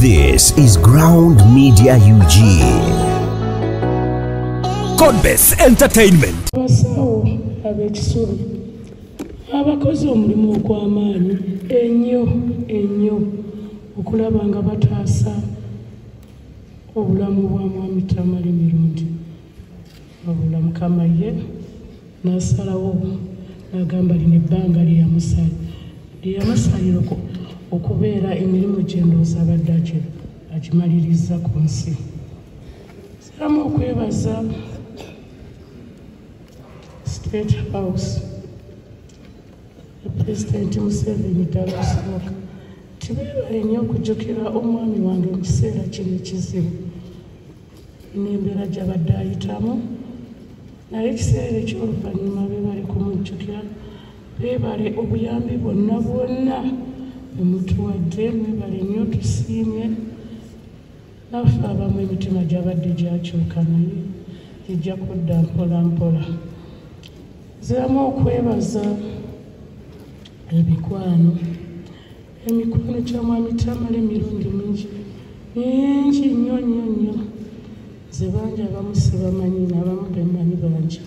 This is Ground Media UG. Godbess Entertainment. Basawo ab'ekisulu abakozi omulimu ogw'amaanyi ennyo okulaba nga bataasa obulamu bwa Mwami Tamale Mirundi. Wabula Mukama ye n'asalawo n'agamba lino ebbanga lyeyamusalira okubeera emirimu gye ndowooza abadde agimaliriza ku nsi. Siramu okwebaza State House President Museveni ddala okusooka tibeebale nnyo okujjukira omwami wange mu kiseera kino ekizibu n'embeera gy'abadde ayitamu, naye ekiseera eky'oluvannyuma beebale kumujjukira, beebale obuyambi bwonna bwe mutuwadde, mwebale nnyo tusiimye. Naffe abamu emitima gy'abadde gyakyuka naye gijja kudda mpola mpola. Nziramu okwebaza emikwano gya Mwami Tamale Mirundi mingi nnyo ze bangi abamu sibamanyi n'abamu bemanyi bangi.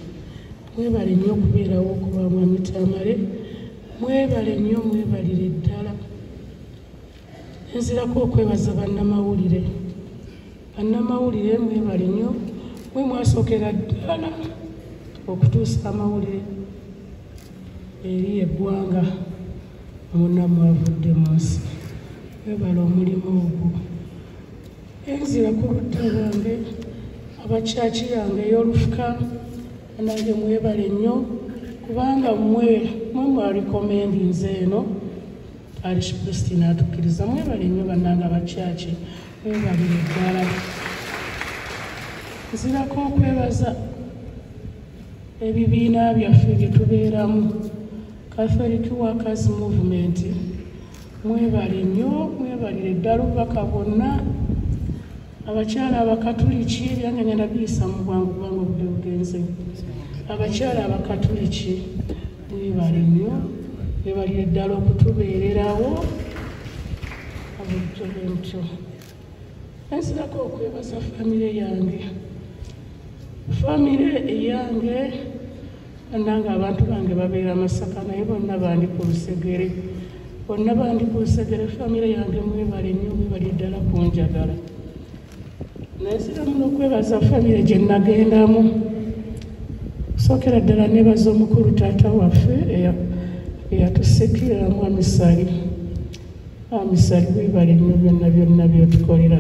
Mwebale nnyo okubeerawo okuba Mwami Tamale, mwebale nnyo, mwebalire ddala. Nzirako okwebaza bannamawulire mwebale nnyo, mwe mwasookera ddala okutuusa amawulire eri eggwanga mwonna mwavudde mu nsi. Mwebale omulimu ogwo. Enzira ku ludda lwange abakyaki yange ey'olufuka nange mwebale nnyo kubanga mmwe mwalikomendi nze eno Parish Priest n'atukkiriza. Mwebale nnyo bannange abakyaki, mwebalire ddala. Nzirako okwebaza ebibiina byaffe bye tubeeramu, Catholic Workers Movement. Mwebale nnyo, mwebalire ddala obubaka bwonna. Abakyala abakatuliki byange ngenda biyisa mu bwangu obudde bugenze. Abakyala abakatuliki mwebale nnyo, mwebalire ddala okutubeererawo bulijjo bwentyo. Nzirako okwebaza famire yange bannange abantu bange babeera Masaka naye bonna bandi ku Lusegere, famire yange mwebale nnyo, mwebale ddala kunjagala. Nziramu n'okwebaza famire gye nagendamu, sookera ddala nebaza omukulu taata waffe eyatusikira Mwami Sali. Misali webale nnyo byonna byotukolera,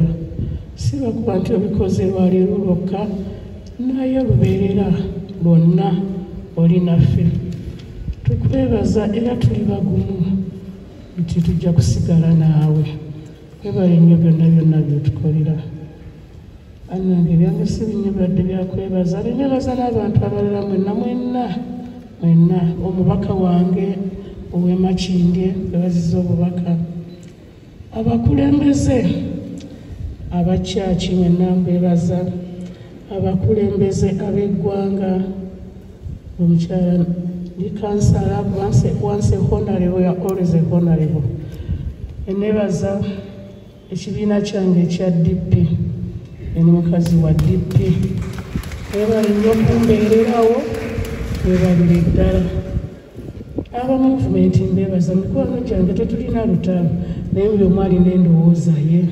si bakuba nti obikoze lwaleero lwokka, naye lubeerera lwonna oli naffe. Tukwebaza era tuli bagumu nti tujja kusigala naawe. Webale nnyo byonna byotukolera. Annange byange si binyobadde byakwebaza, nebaza n'abantu abalala mwenna omubaka wange ow'Emakindye bebaziza obubaka, abakulembeze abakyaki mwenna mbebaza, abakulembeze ab'eggwanga, omukyala ndi kansala once a honorable, you are always a honorable. Nebaza ekibiina kyange ekya DP, eno mukazi wa DP, mwebale nnyo okumbeererawo, mwebalire ddala. Aba movement mbebaza, mikwano gyange tetulina lutalo naye buli omu alina endowooza ye,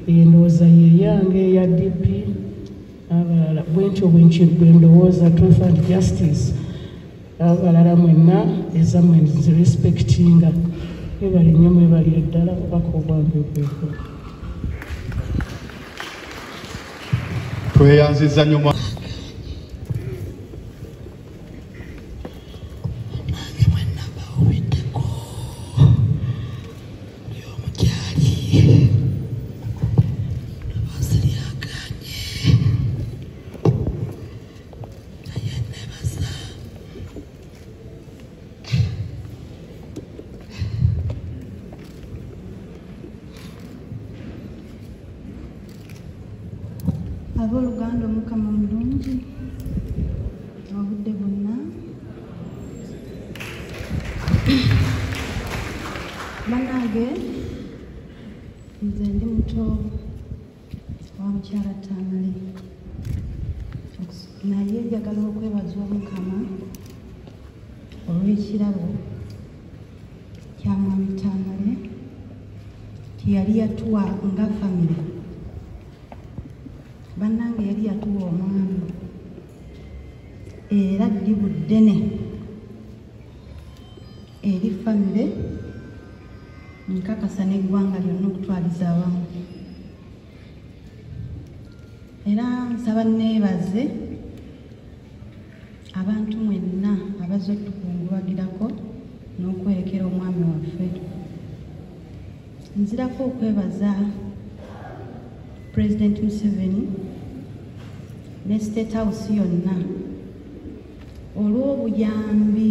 endowooza ye yange eya DP, abalala bwentyo bwendowooza Truth and Justice, abalala mwenna ezammwe nzirespectinga. Mwebale nnyo, mwebalire ddala obubaka obwange bweko. Tweyanziza nnyo abooluganda Omukama mulungi obudde bwonna. Bannange nze ndi muto wa mukyala Tamale naye njagala okwebaza Omukama olw'ekirabo kya mwami Tamale kye yali yatuwa nga famire. Bannange yali yatuwa omwami era ddibu ddene eri famire nkakasa n'eggwanga lyonna okutwaliza awamu. Era nsaba neebaze abantu mwenna abazze otukungubagirako n'okwerekera omwami waffe. Nzirako okwebaza President Museveni ne State House yonna olw'obuyambi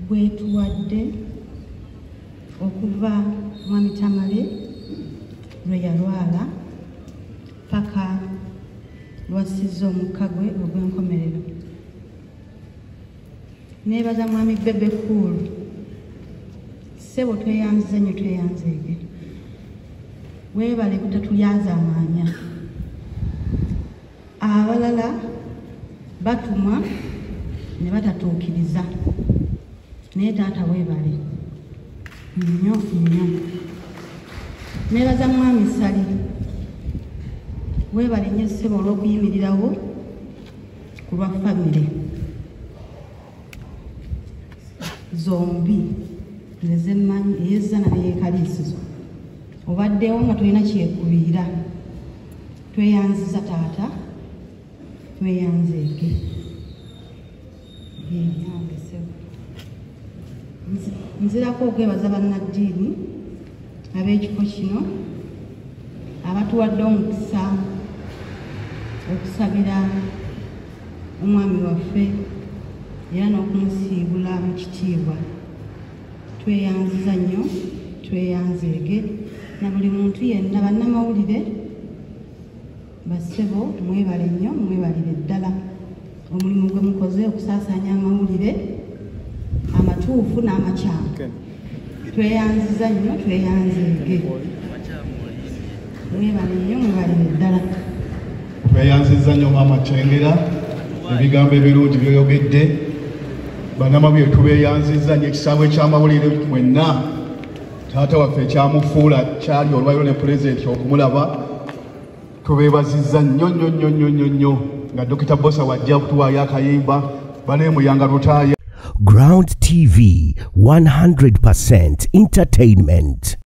bwetuwadde okuva mwami Tamale lwe yalwala paka lwasizza omukka gwe ogw'enkomerero. Neebaza mwami Bebe Cool, ssebo tweyanziza nnyo tweyanzeege, weebale butatulyaza amaanya. Abalala batumwa ne batatuukiriza, naye taata weebale nnyo nnyo. Neebaza mwami Sali, weebale nnyo ssebo olw'okuyimirirawo ku lwa famire zombi nezemmanyi eyezzana neyeekaliisizo. Obaddewo nga tulina kyekubiira, tweyanziza taata, tweyanzeege. Nzirako okwebaza bannaddiini ab'ekifo kino abatuwadde omukisa okusabira omwami waffe era n'okumusiibula mu kitiibwa. Tweyanziza nnyo, tweyanzeege, na buli muntu yenna. Bannamawulire bassebo, mwebale nnyo, mwebalire ddala omulimu gwe mukoze okusaasaanya amawulire amatuufu n'amakyamu. Tweyanziza nnyo, tweyanzeege, mwebale nnyo, mwebalire ddala. Tweyanziza nnyo Maama Kyengera, ebigambo ebirungi by'oyogedde. Bannamawulire tubeeyanziza nnyo ekisaawe eky'amawulire mwenna. Taata waffe ekyamufuula kyali olwayo ne pulezidenti okumulaba. Tubeebazizza nnyo nnyo nnyo nnyo nnyo nnyo nga Dr. Bosa wajja kutuwaayo akayimba baneemuyanga lutaaya. Ground TV, 100% entertainment.